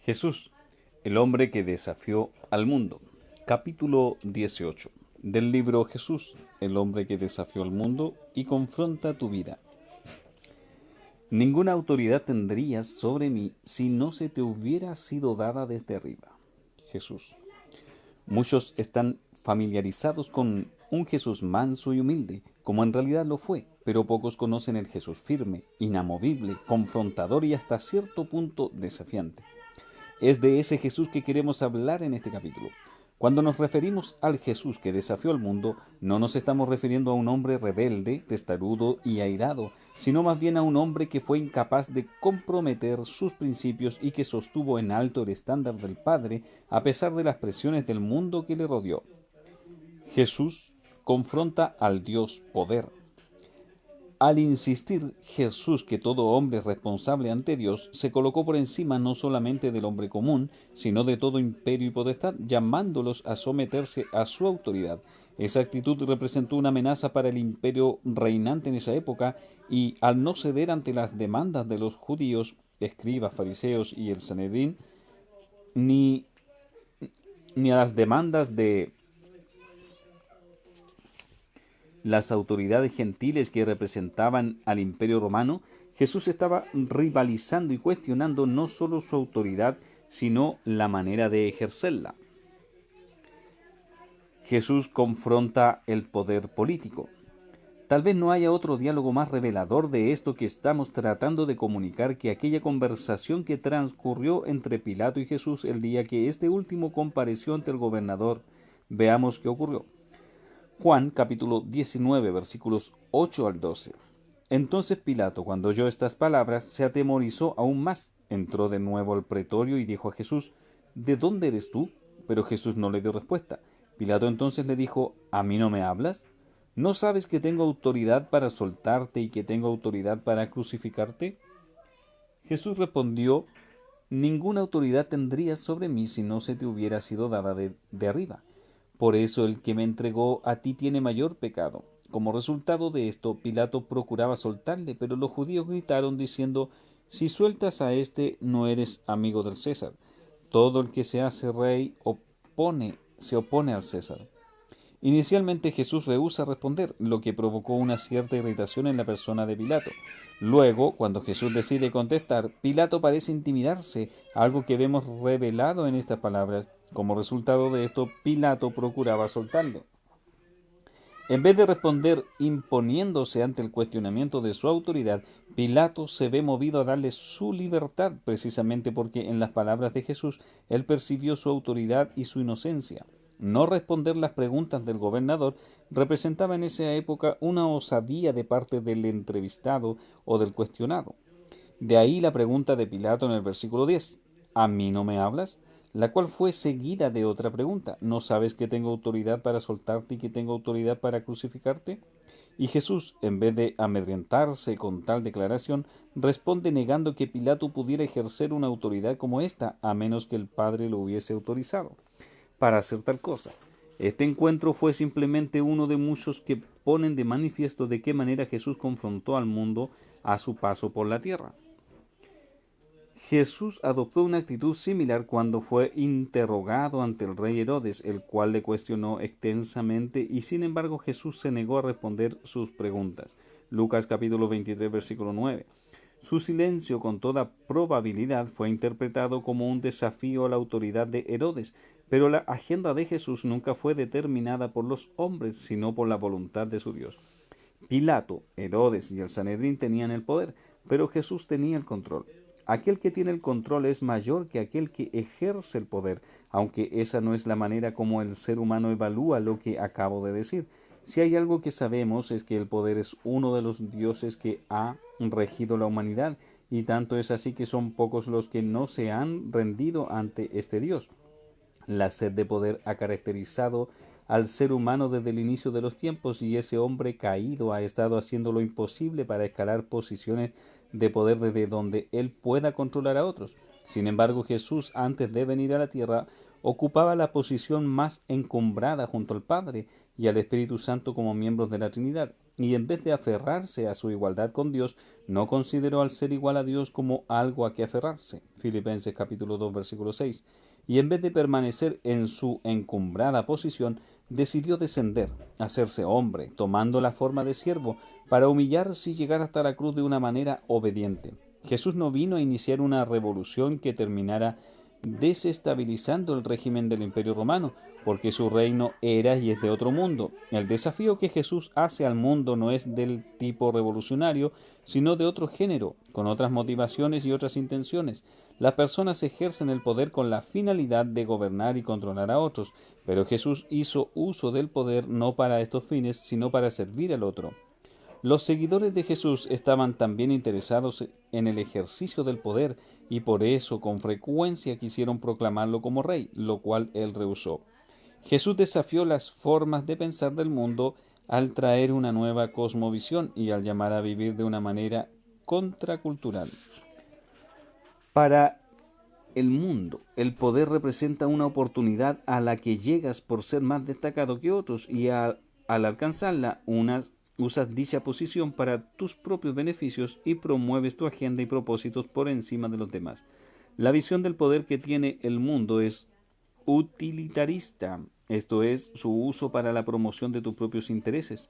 Jesús, el hombre que desafió al mundo. Capítulo 18 del libro Jesús, el hombre que desafió al mundo y confronta tu vida. Ninguna autoridad tendrías sobre mí si no se te hubiera sido dada desde arriba. Jesús. Muchos están familiarizados con un Jesús manso y humilde, como en realidad lo fue, pero pocos conocen el Jesús firme, inamovible, confrontador y hasta cierto punto desafiante. Es de ese Jesús que queremos hablar en este capítulo. Cuando nos referimos al Jesús que desafió al mundo, no nos estamos refiriendo a un hombre rebelde, testarudo y airado, sino más bien a un hombre que fue incapaz de comprometer sus principios y que sostuvo en alto el estándar del Padre a pesar de las presiones del mundo que le rodeó. Jesús confronta al Dios poder. Al insistir Jesús que todo hombre es responsable ante Dios, se colocó por encima no solamente del hombre común, sino de todo imperio y potestad, llamándolos a someterse a su autoridad. Esa actitud representó una amenaza para el imperio reinante en esa época, y al no ceder ante las demandas de los judíos, escribas, fariseos y el Sanedrín, ni, ni a las demandas de las autoridades gentiles que representaban al imperio romano, Jesús estaba rivalizando y cuestionando no solo su autoridad, sino la manera de ejercerla. Jesús confronta el poder político. Tal vez no haya otro diálogo más revelador de esto que estamos tratando de comunicar que aquella conversación que transcurrió entre Pilato y Jesús el día que este último compareció ante el gobernador. Veamos qué ocurrió. Juan capítulo 19 versículos 8 al 12. Entonces Pilato, cuando oyó estas palabras, se atemorizó aún más. Entró de nuevo al pretorio y dijo a Jesús: ¿De dónde eres tú? Pero Jesús no le dio respuesta. Pilato entonces le dijo: ¿A mí no me hablas? ¿No sabes que tengo autoridad para soltarte y que tengo autoridad para crucificarte? Jesús respondió: Ninguna autoridad tendrías sobre mí si no se te hubiera sido dada de arriba. Por eso el que me entregó a ti tiene mayor pecado. Como resultado de esto, Pilato procuraba soltarle, pero los judíos gritaron diciendo: Si sueltas a éste, no eres amigo del César. Todo el que se hace rey se opone al César. Inicialmente Jesús rehúsa responder, lo que provocó una cierta irritación en la persona de Pilato. Luego, cuando Jesús decide contestar, Pilato parece intimidarse, algo que vemos revelado en estas palabras. Como resultado de esto, Pilato procuraba soltarlo. En vez de responder imponiéndose ante el cuestionamiento de su autoridad, Pilato se ve movido a darle su libertad, precisamente porque en las palabras de Jesús él percibió su autoridad y su inocencia. No responder las preguntas del gobernador representaba en esa época una osadía de parte del entrevistado o del cuestionado. De ahí la pregunta de Pilato en el versículo 10: ¿A mí no me hablas? La cual fue seguida de otra pregunta: ¿No sabes que tengo autoridad para soltarte y que tengo autoridad para crucificarte? Y Jesús, en vez de amedrentarse con tal declaración, responde negando que Pilato pudiera ejercer una autoridad como esta, a menos que el Padre lo hubiese autorizado para hacer tal cosa. Este encuentro fue simplemente uno de muchos que ponen de manifiesto de qué manera Jesús confrontó al mundo a su paso por la tierra. Jesús adoptó una actitud similar cuando fue interrogado ante el rey Herodes, el cual le cuestionó extensamente, y sin embargo Jesús se negó a responder sus preguntas. Lucas capítulo 23 versículo 9. Su silencio con toda probabilidad fue interpretado como un desafío a la autoridad de Herodes, pero la agenda de Jesús nunca fue determinada por los hombres, sino por la voluntad de su Dios. Pilato, Herodes y el Sanedrín tenían el poder, pero Jesús tenía el control. Aquel que tiene el control es mayor que aquel que ejerce el poder, aunque esa no es la manera como el ser humano evalúa lo que acabo de decir. Si hay algo que sabemos es que el poder es uno de los dioses que ha regido la humanidad, y tanto es así que son pocos los que no se han rendido ante este Dios. La sed de poder ha caracterizado al ser humano desde el inicio de los tiempos, y ese hombre caído ha estado haciendo lo imposible para escalar posiciones de poder desde donde él pueda controlar a otros. Sin embargo, Jesús, antes de venir a la tierra, ocupaba la posición más encumbrada junto al Padre y al Espíritu Santo como miembros de la Trinidad. y en vez de aferrarse a su igualdad con Dios, no consideró al ser igual a Dios como algo a que aferrarse. Filipenses capítulo 2, versículo 6. Y en vez de permanecer en su encumbrada posición, decidió descender, hacerse hombre, tomando la forma de siervo, para humillarse y llegar hasta la cruz de una manera obediente. Jesús no vino a iniciar una revolución que terminara desestabilizando el régimen del Imperio Romano, porque su reino era y es de otro mundo. El desafío que Jesús hace al mundo no es del tipo revolucionario, sino de otro género, con otras motivaciones y otras intenciones. Las personas ejercen el poder con la finalidad de gobernar y controlar a otros, pero Jesús hizo uso del poder no para estos fines, sino para servir al otro. Los seguidores de Jesús estaban también interesados en el ejercicio del poder y por eso con frecuencia quisieron proclamarlo como rey, lo cual él rehusó. Jesús desafió las formas de pensar del mundo al traer una nueva cosmovisión y al llamar a vivir de una manera contracultural. Para el mundo, el poder representa una oportunidad a la que llegas por ser más destacado que otros y al alcanzarla usas dicha posición para tus propios beneficios y promueves tu agenda y propósitos por encima de los demás. La visión del poder que tiene el mundo es utilitarista, esto es, su uso para la promoción de tus propios intereses.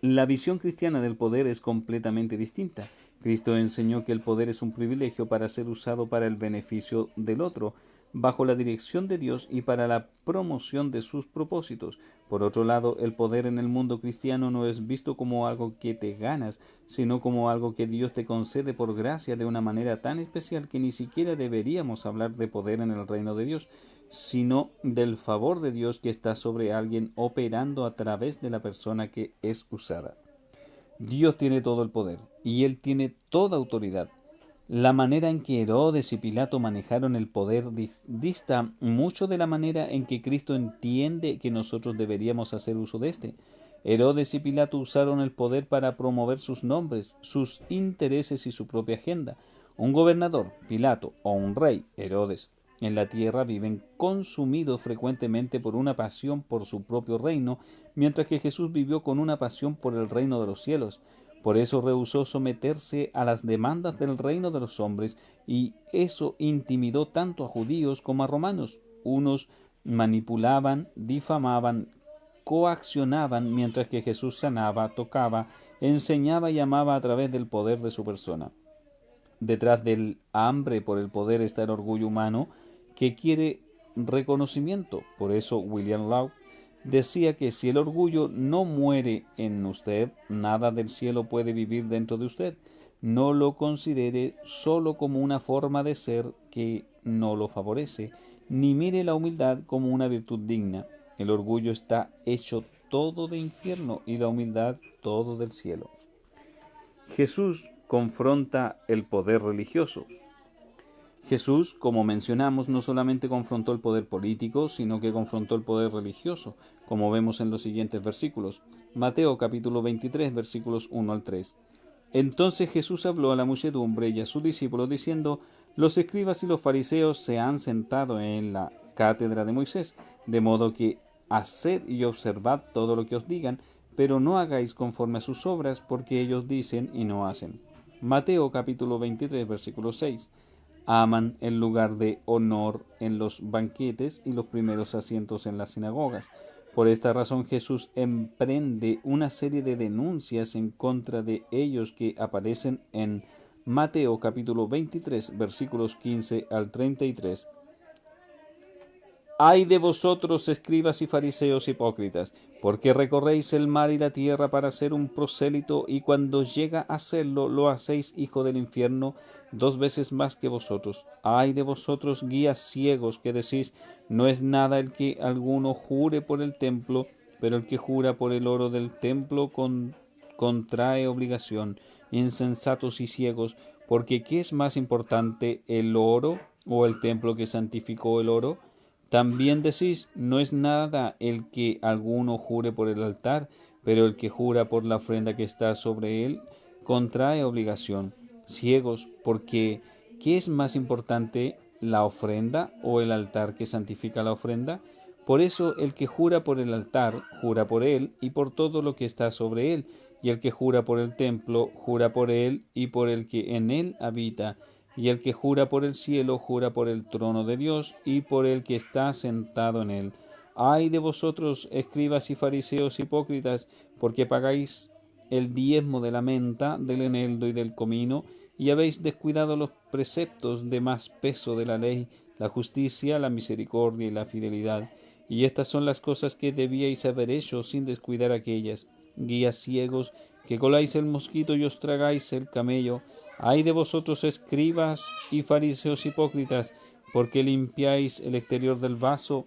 La visión cristiana del poder es completamente distinta. Cristo enseñó que el poder es un privilegio para ser usado para el beneficio del otro, bajo la dirección de Dios y para la promoción de sus propósitos. Por otro lado, el poder en el mundo cristiano no es visto como algo que te ganas, sino como algo que Dios te concede por gracia de una manera tan especial que ni siquiera deberíamos hablar de poder en el reino de Dios, sino del favor de Dios que está sobre alguien operando a través de la persona que es usada. Dios tiene todo el poder y Él tiene toda autoridad. La manera en que Herodes y Pilato manejaron el poder dista mucho de la manera en que Cristo entiende que nosotros deberíamos hacer uso de éste. Herodes y Pilato usaron el poder para promover sus nombres, sus intereses y su propia agenda. Un gobernador, Pilato, o un rey, Herodes, en la tierra viven consumidos frecuentemente por una pasión por su propio reino, mientras que Jesús vivió con una pasión por el reino de los cielos. Por eso rehusó someterse a las demandas del reino de los hombres, y eso intimidó tanto a judíos como a romanos. Unos manipulaban, difamaban, coaccionaban, mientras que Jesús sanaba, tocaba, enseñaba y amaba a través del poder de su persona. Detrás del hambre por el poder está el orgullo humano que quiere reconocimiento. Por eso William Law decía que si el orgullo no muere en usted, nada del cielo puede vivir dentro de usted. No lo considere solo como una forma de ser que no lo favorece, ni mire la humildad como una virtud digna. El orgullo está hecho todo de infierno y la humildad todo del cielo. Jesús confronta el poder religioso. Jesús, como mencionamos, no solamente confrontó el poder político, sino que confrontó el poder religioso, como vemos en los siguientes versículos. Mateo capítulo 23, versículos 1 al 3. Entonces Jesús habló a la muchedumbre y a sus discípulos diciendo: Los escribas y los fariseos se han sentado en la cátedra de Moisés, de modo que haced y observad todo lo que os digan, pero no hagáis conforme a sus obras, porque ellos dicen y no hacen. Mateo capítulo 23, versículo 6. Aman el lugar de honor en los banquetes y los primeros asientos en las sinagogas. Por esta razón Jesús emprende una serie de denuncias en contra de ellos que aparecen en Mateo capítulo 23 versículos 15 al 33. ¡Ay de vosotros, escribas y fariseos hipócritas! Porque recorréis el mar y la tierra para ser un prosélito, y cuando llega a serlo, lo hacéis hijo del infierno 2 veces más que vosotros. ¡Ay de vosotros, guías ciegos, que decís: no es nada el que alguno jure por el templo, pero el que jura por el oro del templo contrae obligación! Insensatos y ciegos, porque ¿qué es más importante, el oro o el templo que santificó el oro? También decís: no es nada el que alguno jure por el altar, pero el que jura por la ofrenda que está sobre él contrae obligación. Ciegos, porque ¿qué es más importante, la ofrenda o el altar que santifica la ofrenda? Por eso el que jura por el altar, jura por él y por todo lo que está sobre él, y el que jura por el templo, jura por él y por el que en él habita, y el que jura por el cielo, jura por el trono de Dios y por el que está sentado en él. Ay de vosotros, escribas y fariseos hipócritas, porque pagáis el diezmo de la menta, del eneldo y del comino, y habéis descuidado los preceptos de más peso de la ley, la justicia, la misericordia y la fidelidad. Y estas son las cosas que debíais haber hecho sin descuidar aquellas. Guías ciegos, que coláis el mosquito y os tragáis el camello. Ay de vosotros, escribas y fariseos hipócritas, porque limpiáis el exterior del vaso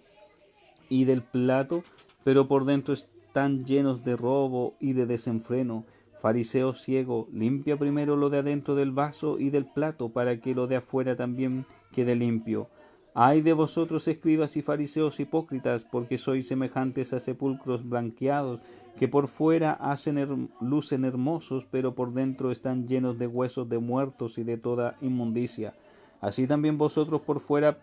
y del plato, pero por dentro están llenos de robo y de desenfreno. Fariseo ciego, limpia primero lo de adentro del vaso y del plato, para que lo de afuera también quede limpio. Ay de vosotros, escribas y fariseos hipócritas, porque sois semejantes a sepulcros blanqueados, que por fuera lucen hermosos, pero por dentro están llenos de huesos de muertos y de toda inmundicia. Así también vosotros por fuera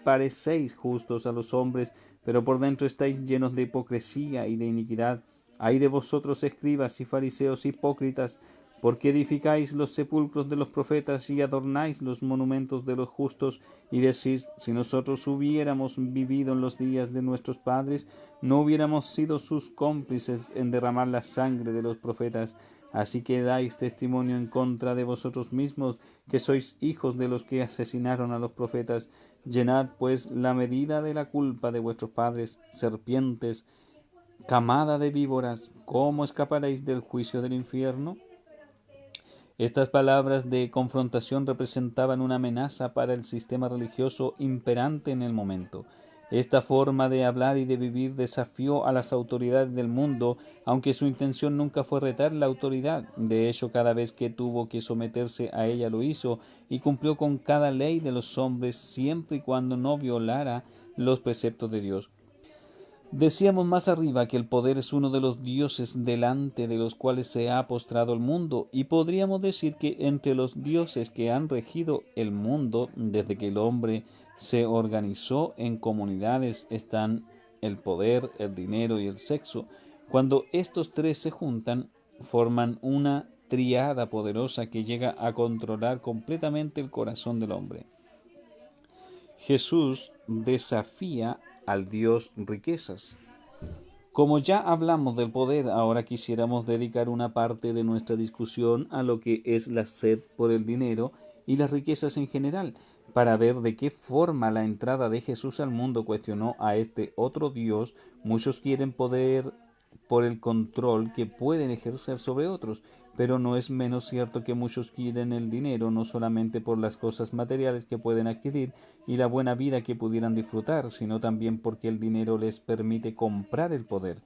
parecéis justos a los hombres, pero por dentro estáis llenos de hipocresía y de iniquidad. Ay de vosotros, escribas y fariseos hipócritas, porque edificáis los sepulcros de los profetas y adornáis los monumentos de los justos, y decís, si nosotros hubiéramos vivido en los días de nuestros padres, no hubiéramos sido sus cómplices en derramar la sangre de los profetas. Así que dais testimonio en contra de vosotros mismos, que sois hijos de los que asesinaron a los profetas. Llenad pues la medida de la culpa de vuestros padres, serpientes, camada de víboras, ¿cómo escaparéis del juicio del infierno? Estas palabras de confrontación representaban una amenaza para el sistema religioso imperante en el momento. Esta forma de hablar y de vivir desafió a las autoridades del mundo, aunque su intención nunca fue retar la autoridad. De hecho, cada vez que tuvo que someterse a ella lo hizo, y cumplió con cada ley de los hombres siempre y cuando no violara los preceptos de Dios. Decíamos más arriba que el poder es uno de los dioses delante de los cuales se ha postrado el mundo, y podríamos decir que entre los dioses que han regido el mundo desde que el hombre se organizó en comunidades están el poder, el dinero y el sexo. Cuando estos tres se juntan, forman una triada poderosa que llega a controlar completamente el corazón del hombre. Jesús desafía al Dios riquezas. Como ya hablamos del poder, ahora quisiéramos dedicar una parte de nuestra discusión a lo que es la sed por el dinero y las riquezas en general, para ver de qué forma la entrada de Jesús al mundo cuestionó a este otro Dios. Muchos quieren poder por el control que pueden ejercer sobre otros, pero no es menos cierto que muchos quieren el dinero no solamente por las cosas materiales que pueden adquirir y la buena vida que pudieran disfrutar, sino también porque el dinero les permite comprar el poder.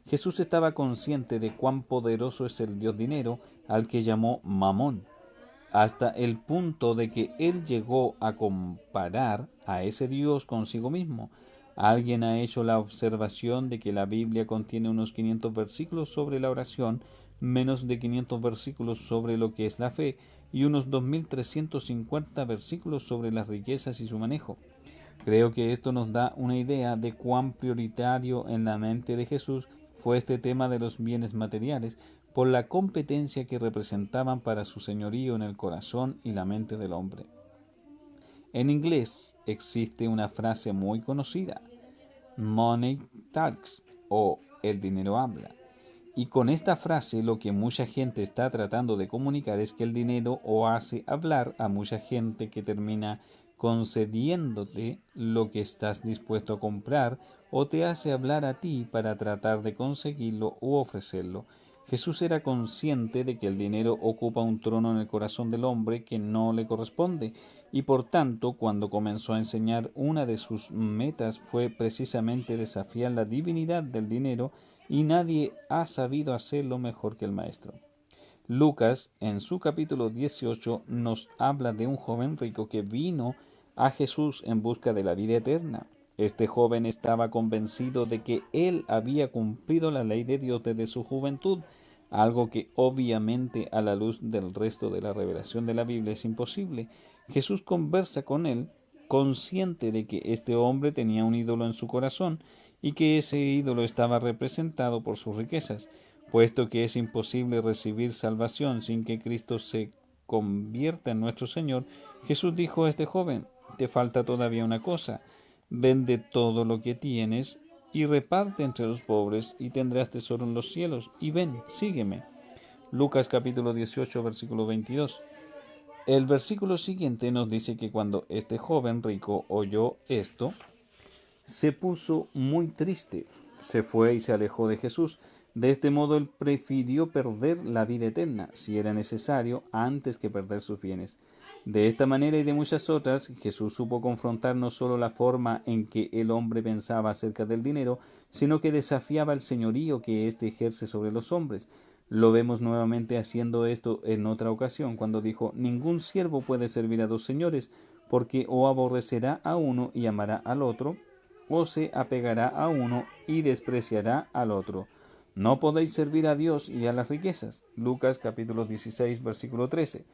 Jesús estaba consciente de cuán poderoso es el dios dinero, al que llamó Mamón, hasta el punto de que él llegó a comparar a ese dios consigo mismo. Alguien ha hecho la observación de que la Biblia contiene unos 500 versículos sobre la oración, menos de 500 versículos sobre lo que es la fe y unos 2350 versículos sobre las riquezas y su manejo. Creo que esto nos da una idea de cuán prioritario en la mente de Jesús fue este tema de los bienes materiales, por la competencia que representaban para su señorío en el corazón y la mente del hombre. En inglés existe una frase muy conocida, money talks, o el dinero habla. Y con esta frase lo que mucha gente está tratando de comunicar es que el dinero o hace hablar a mucha gente que termina concediéndote lo que estás dispuesto a comprar, o te hace hablar a ti para tratar de conseguirlo u ofrecerlo. Jesús era consciente de que el dinero ocupa un trono en el corazón del hombre que no le corresponde, y por tanto, cuando comenzó a enseñar, una de sus metas fue precisamente desafiar la divinidad del dinero, y nadie ha sabido hacerlo mejor que el Maestro. Lucas, en su capítulo 18, nos habla de un joven rico que vino a Jesús en busca de la vida eterna. Este joven estaba convencido de que él había cumplido la ley de Dios desde su juventud, algo que obviamente a la luz del resto de la revelación de la Biblia es imposible. Jesús conversa con él, consciente de que este hombre tenía un ídolo en su corazón, y que ese ídolo estaba representado por sus riquezas. Puesto que es imposible recibir salvación sin que Cristo se convierta en nuestro Señor, Jesús dijo a este joven: te falta todavía una cosa, vende todo lo que tienes y reparte entre los pobres y tendrás tesoro en los cielos, y ven, sígueme. Lucas capítulo 18, versículo 22. El versículo siguiente nos dice que cuando este joven rico oyó esto, se puso muy triste, se fue y se alejó de Jesús. De este modo él prefirió perder la vida eterna, si era necesario, antes que perder sus bienes. De esta manera y de muchas otras, Jesús supo confrontar no solo la forma en que el hombre pensaba acerca del dinero, sino que desafiaba el señorío que éste ejerce sobre los hombres. Lo vemos nuevamente haciendo esto en otra ocasión, cuando dijo: ningún siervo puede servir a dos señores, porque o aborrecerá a uno y amará al otro, o se apegará a uno y despreciará al otro. No podéis servir a Dios y a las riquezas. Lucas capítulo 16, versículo 13.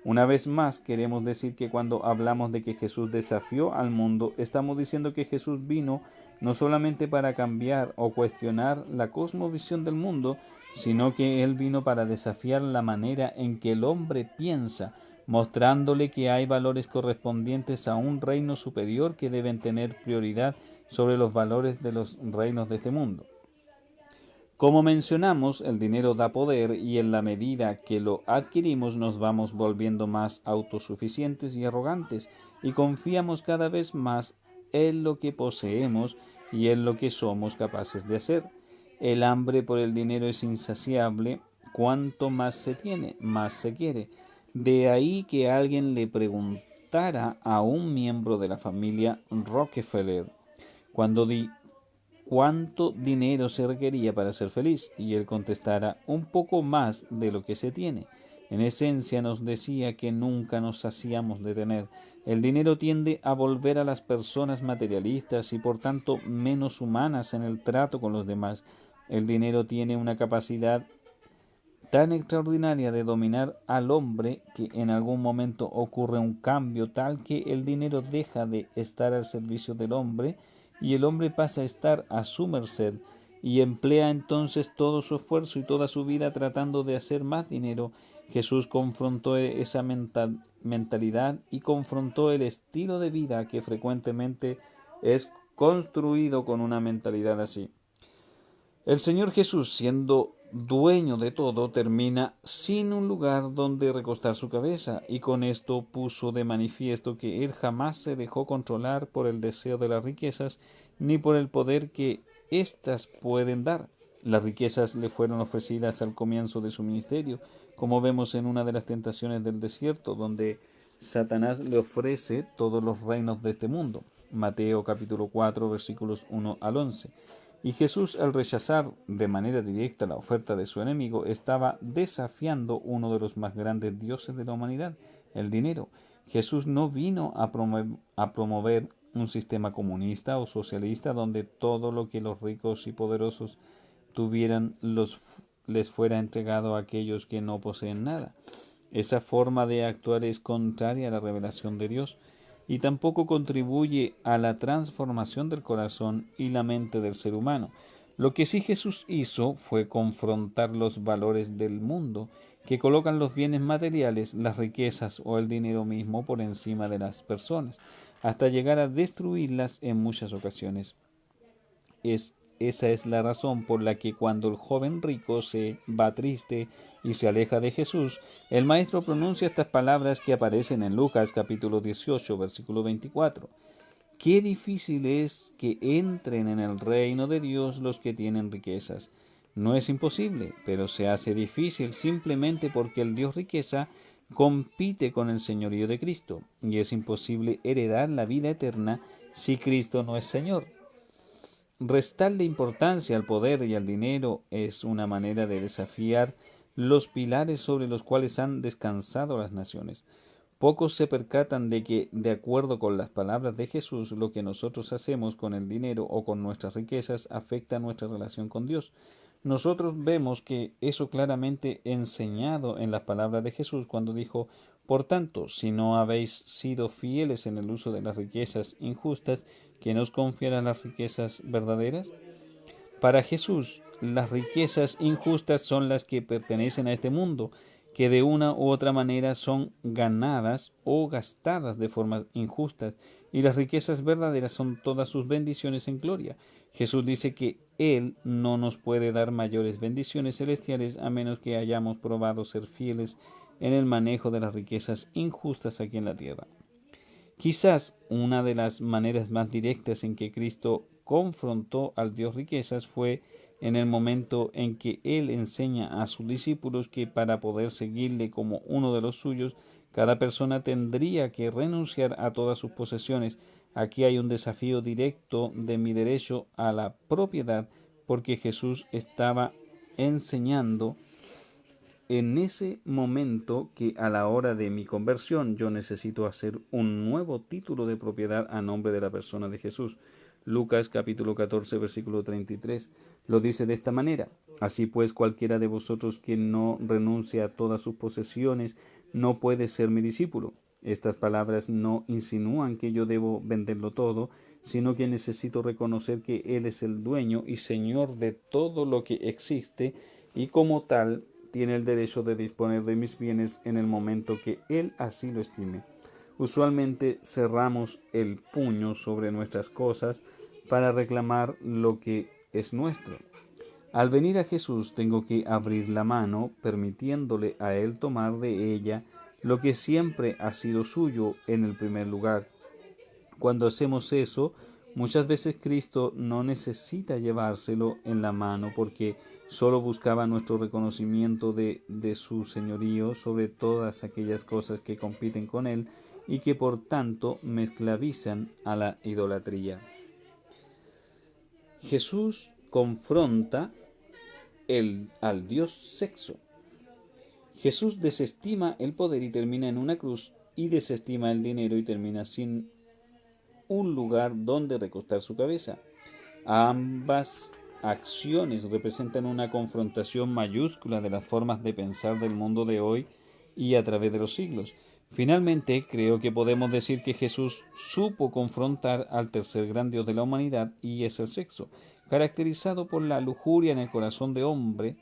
Una vez más queremos decir que cuando hablamos de que Jesús desafió al mundo, estamos diciendo que Jesús vino no solamente para cambiar o cuestionar la cosmovisión del mundo, sino que Él vino para desafiar la manera en que el hombre piensa, mostrándole que hay valores correspondientes a un reino superior que deben tener prioridad sobre los valores de los reinos de este mundo. Como mencionamos, el dinero da poder y en la medida que lo adquirimos nos vamos volviendo más autosuficientes y arrogantes y confiamos cada vez más en lo que poseemos y en lo que somos capaces de hacer. El hambre por el dinero es insaciable. Cuanto más se tiene, más se quiere. De ahí que alguien le preguntara a un miembro de la familia Rockefeller cuánto dinero se requería para ser feliz, y él contestara: un poco más de lo que se tiene. En esencia nos decía que nunca nos hacíamos de tener. El dinero tiende a volver a las personas materialistas y por tanto menos humanas en el trato con los demás. El dinero tiene una capacidad tan extraordinaria de dominar al hombre que en algún momento ocurre un cambio tal que el dinero deja de estar al servicio del hombre y el hombre pasa a estar a su merced, y emplea entonces todo su esfuerzo y toda su vida tratando de hacer más dinero. Jesús confrontó esa mentalidad y confrontó el estilo de vida que frecuentemente es construido con una mentalidad así. El Señor Jesús, siendo dueño de todo, termina sin un lugar donde recostar su cabeza, y con esto puso de manifiesto que él jamás se dejó controlar por el deseo de las riquezas, ni por el poder que éstas pueden dar. Las riquezas le fueron ofrecidas al comienzo de su ministerio, como vemos en una de las tentaciones del desierto, donde Satanás le ofrece todos los reinos de este mundo. Mateo capítulo 4, versículos 1 al 11. Y Jesús, al rechazar de manera directa la oferta de su enemigo, estaba desafiando uno de los más grandes dioses de la humanidad, el dinero. Jesús no vino a promover un sistema comunista o socialista donde todo lo que los ricos y poderosos tuvieran les fuera entregado a aquellos que no poseen nada. Esa forma de actuar es contraria a la revelación de Dios y tampoco contribuye a la transformación del corazón y la mente del ser humano. Lo que sí Jesús hizo fue confrontar los valores del mundo, que colocan los bienes materiales, las riquezas o el dinero mismo por encima de las personas, hasta llegar a destruirlas en muchas ocasiones. Esa es la razón por la que cuando el joven rico se va triste y se aleja de Jesús, el Maestro pronuncia estas palabras que aparecen en Lucas capítulo 18, versículo 24. Qué difícil es que entren en el reino de Dios los que tienen riquezas. No es imposible, pero se hace difícil simplemente porque el Dios riqueza compite con el señorío de Cristo, y es imposible heredar la vida eterna si Cristo no es Señor. Restarle importancia al poder y al dinero es una manera de desafiar los pilares sobre los cuales han descansado las naciones. Pocos se percatan de que, de acuerdo con las palabras de Jesús, lo que nosotros hacemos con el dinero o con nuestras riquezas afecta nuestra relación con Dios. Nosotros vemos que eso claramente enseñado en las palabras de Jesús cuando dijo: Por tanto, si no habéis sido fieles en el uso de las riquezas injustas, ¿quién os confiará las riquezas verdaderas? Para Jesús, las riquezas injustas son las que pertenecen a este mundo, que de una u otra manera son ganadas o gastadas de formas injustas, y las riquezas verdaderas son todas sus bendiciones en gloria. Jesús dice que Él no nos puede dar mayores bendiciones celestiales a menos que hayamos probado ser fieles en el manejo de las riquezas injustas aquí en la tierra. Quizás una de las maneras más directas en que Cristo confrontó al Dios riquezas fue en el momento en que Él enseña a sus discípulos que para poder seguirle como uno de los suyos, cada persona tendría que renunciar a todas sus posesiones. Aquí hay un desafío directo de mi derecho a la propiedad, porque Jesús estaba enseñando en ese momento que a la hora de mi conversión yo necesito hacer un nuevo título de propiedad a nombre de la persona de Jesús. Lucas capítulo 14 versículo 33 lo dice de esta manera: así pues cualquiera de vosotros que no renuncie a todas sus posesiones no puede ser mi discípulo. Estas palabras no insinúan que yo debo venderlo todo, sino que necesito reconocer que Él es el dueño y Señor de todo lo que existe, y como tal tiene el derecho de disponer de mis bienes en el momento que Él así lo estime. Usualmente cerramos el puño sobre nuestras cosas para reclamar lo que es nuestro. Al venir a Jesús tengo que abrir la mano, permitiéndole a Él tomar de ella lo que siempre ha sido suyo en el primer lugar. Cuando hacemos eso, muchas veces Cristo no necesita llevárselo en la mano porque solo buscaba nuestro reconocimiento de su señorío sobre todas aquellas cosas que compiten con Él y que por tanto me esclavizan a la idolatría. Jesús confronta al Dios sexo. Jesús desestima el poder y termina en una cruz, y desestima el dinero y termina sin un lugar donde recostar su cabeza. Ambas acciones representan una confrontación mayúscula de las formas de pensar del mundo de hoy y a través de los siglos. Finalmente, creo que podemos decir que Jesús supo confrontar al tercer gran Dios de la humanidad, y es el sexo, caracterizado por la lujuria en el corazón del hombre.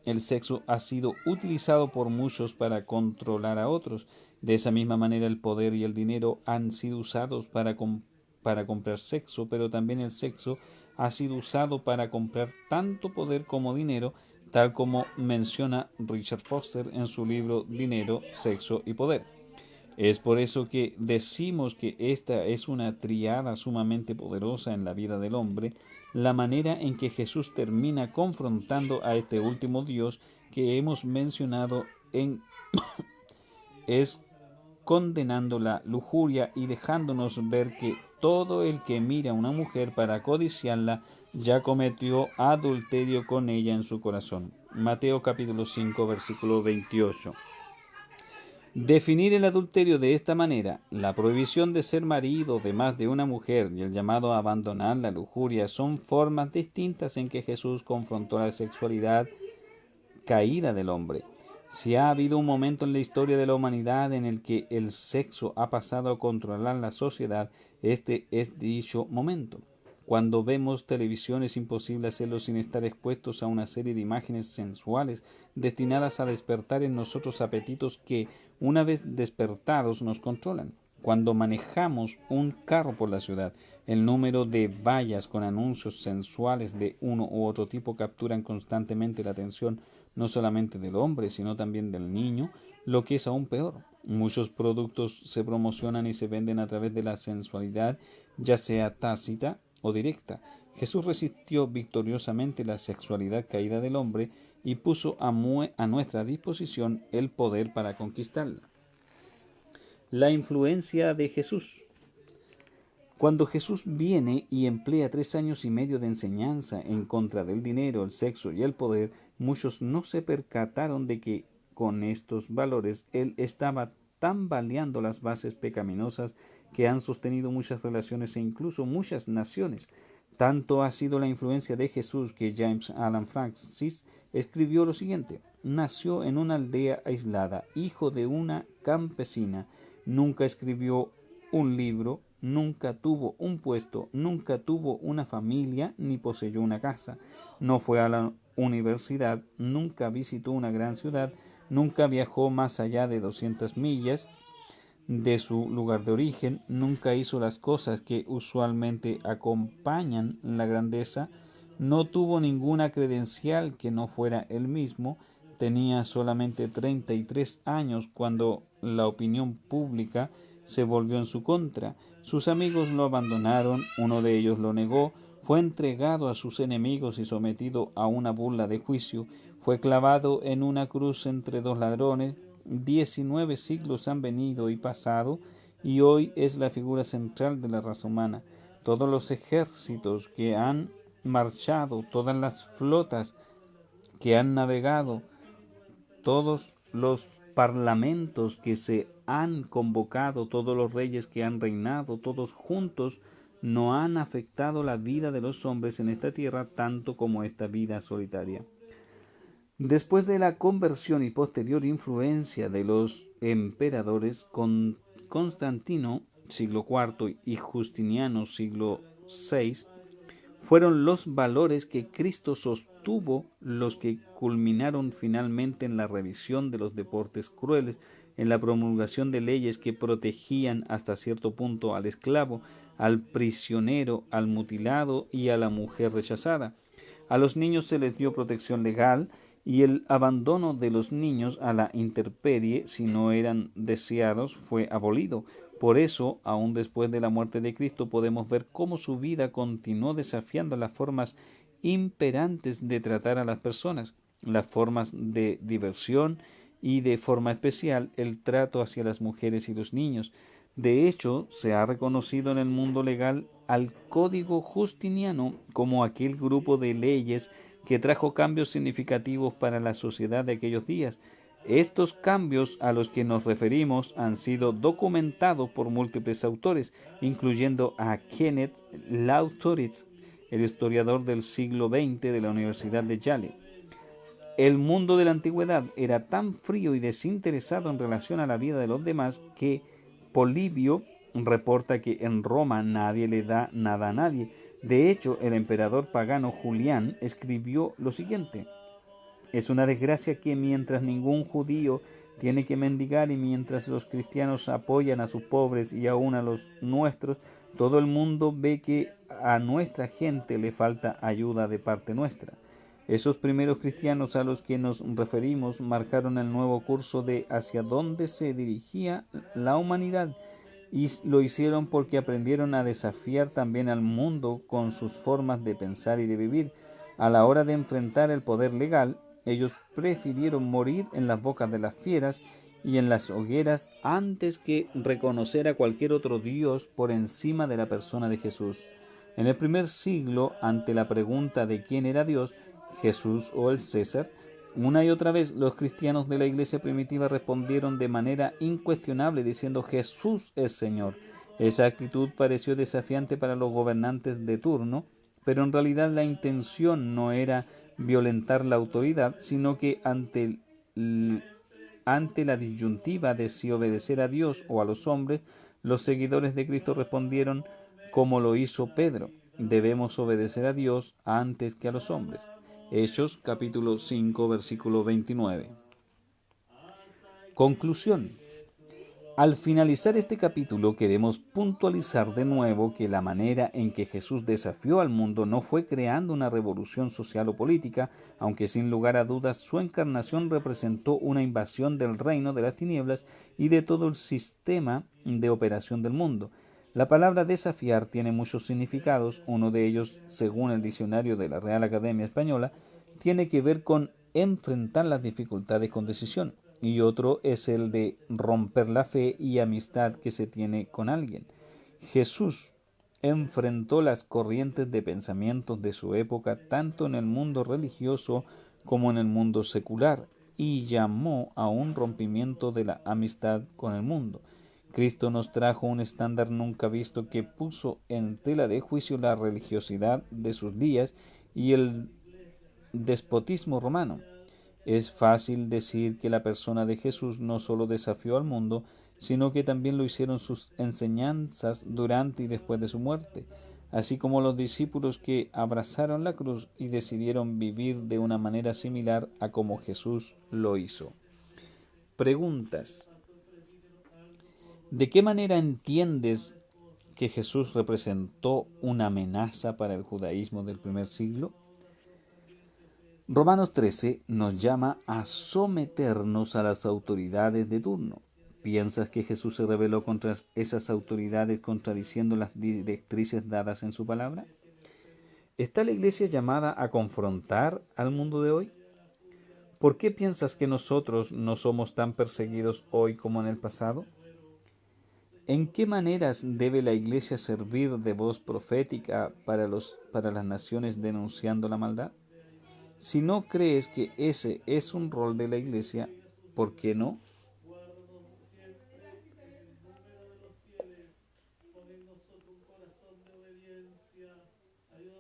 El sexo ha sido utilizado por muchos para controlar a otros. De esa misma manera, el poder y el dinero han sido usados para comprar sexo, pero también el sexo ha sido usado para comprar tanto poder como dinero, tal como menciona Richard Foster en su libro Dinero, Sexo y Poder. Es por eso que decimos que esta es una triada sumamente poderosa en la vida del hombre, la manera en que Jesús termina confrontando a este último Dios que hemos mencionado es condenando la lujuria y dejándonos ver que todo el que mira a una mujer para codiciarla ya cometió adulterio con ella en su corazón. Mateo capítulo 5 versículo 28. Definir el adulterio de esta manera, la prohibición de ser marido de más de una mujer y el llamado a abandonar la lujuria son formas distintas en que Jesús confrontó la sexualidad caída del hombre. Si ha habido un momento en la historia de la humanidad en el que el sexo ha pasado a controlar la sociedad, este es dicho momento. Cuando vemos televisión es imposible hacerlo sin estar expuestos a una serie de imágenes sensuales destinadas a despertar en nosotros apetitos que, una vez despertados, nos controlan. Cuando manejamos un carro por la ciudad, el número de vallas con anuncios sensuales de uno u otro tipo capturan constantemente la atención no solamente del hombre, sino también del niño, lo que es aún peor. Muchos productos se promocionan y se venden a través de la sensualidad, ya sea tácita o directa. Jesús resistió victoriosamente la sexualidad caída del hombre y puso a nuestra disposición el poder para conquistarla. La influencia de Jesús. Cuando Jesús viene y emplea 3 años y medio de enseñanza en contra del dinero, el sexo y el poder, muchos no se percataron de que con estos valores Él estaba tambaleando las bases pecaminosas que han sostenido muchas relaciones e incluso muchas naciones. Tanto ha sido la influencia de Jesús que James Alan Francis escribió lo siguiente: nació en una aldea aislada, hijo de una campesina. Nunca escribió un libro, nunca tuvo un puesto, nunca tuvo una familia ni poseyó una casa. No fue a la universidad, nunca visitó una gran ciudad, nunca viajó más allá de 200 millas de su lugar de origen, nunca hizo las cosas que usualmente acompañan la grandeza, no tuvo ninguna credencial que no fuera él mismo, tenía solamente 33 años cuando la opinión pública se volvió en su contra. Sus amigos lo abandonaron, uno de ellos lo negó, fue entregado a sus enemigos y sometido a una burla de juicio, fue clavado en una cruz entre dos ladrones. 19 siglos han venido y pasado, y hoy es la figura central de la raza humana. Todos los ejércitos que han marchado, todas las flotas que han navegado, todos los parlamentos que se han convocado, todos los reyes que han reinado, todos juntos, no han afectado la vida de los hombres en esta tierra tanto como esta vida solitaria. Después de la conversión y posterior influencia de los emperadores Constantino, siglo IV, y Justiniano, siglo VI, fueron los valores que Cristo sostuvo los que culminaron finalmente en la revisión de los deportes crueles, en la promulgación de leyes que protegían hasta cierto punto al esclavo, al prisionero, al mutilado y a la mujer rechazada. A los niños se les dio protección legal y el abandono de los niños a la intemperie, si no eran deseados, fue abolido. Por eso, aun después de la muerte de Cristo, podemos ver cómo su vida continuó desafiando las formas imperantes de tratar a las personas, las formas de diversión y, de forma especial, el trato hacia las mujeres y los niños. De hecho, se ha reconocido en el mundo legal al Código Justiniano como aquel grupo de leyes que trajo cambios significativos para la sociedad de aquellos días. Estos cambios a los que nos referimos han sido documentados por múltiples autores, incluyendo a Kenneth Lautowitz, el historiador del siglo XX de la Universidad de Yale. El mundo de la antigüedad era tan frío y desinteresado en relación a la vida de los demás que Polibio reporta que en Roma nadie le da nada a nadie. De hecho, el emperador pagano Julián escribió lo siguiente: es una desgracia que mientras ningún judío tiene que mendigar y mientras los cristianos apoyan a sus pobres y aún a los nuestros, todo el mundo ve que a nuestra gente le falta ayuda de parte nuestra. Esos primeros cristianos a los que nos referimos marcaron el nuevo curso de hacia dónde se dirigía la humanidad, y lo hicieron porque aprendieron a desafiar también al mundo con sus formas de pensar y de vivir. A la hora de enfrentar el poder legal, ellos prefirieron morir en las bocas de las fieras y en las hogueras antes que reconocer a cualquier otro Dios por encima de la persona de Jesús. En el primer siglo, ante la pregunta de quién era Dios, Jesús o el César, una y otra vez los cristianos de la iglesia primitiva respondieron de manera incuestionable diciendo Jesús es Señor. Esa actitud pareció desafiante para los gobernantes de turno, pero en realidad la intención no era violentar la autoridad, sino que ante la disyuntiva de si obedecer a Dios o a los hombres, los seguidores de Cristo respondieron como lo hizo Pedro: debemos obedecer a Dios antes que a los hombres. Hechos capítulo 5 versículo 29. Conclusión. Al finalizar este capítulo queremos puntualizar de nuevo que la manera en que Jesús desafió al mundo no fue creando una revolución social o política, aunque sin lugar a dudas su encarnación representó una invasión del reino de las tinieblas y de todo el sistema de operación del mundo. La palabra desafiar tiene muchos significados. Uno de ellos, según el diccionario de la Real Academia Española, tiene que ver con enfrentar las dificultades con decisión, y otro es el de romper la fe y amistad que se tiene con alguien. Jesús enfrentó las corrientes de pensamientos de su época tanto en el mundo religioso como en el mundo secular, y llamó a un rompimiento de la amistad con el mundo. Cristo nos trajo un estándar nunca visto que puso en tela de juicio la religiosidad de sus días y el despotismo romano. Es fácil decir que la persona de Jesús no solo desafió al mundo, sino que también lo hicieron sus enseñanzas durante y después de su muerte, así como los discípulos que abrazaron la cruz y decidieron vivir de una manera similar a como Jesús lo hizo. Preguntas. ¿De qué manera entiendes que Jesús representó una amenaza para el judaísmo del primer siglo? Romanos 13 nos llama a someternos a las autoridades de turno. ¿Piensas que Jesús se rebeló contra esas autoridades contradiciendo las directrices dadas en su palabra? ¿Está la Iglesia llamada a confrontar al mundo de hoy? ¿Por qué piensas que nosotros no somos tan perseguidos hoy como en el pasado? ¿En qué maneras debe la Iglesia servir de voz profética para las naciones denunciando la maldad? Si no crees que ese es un rol de la Iglesia, ¿por qué no?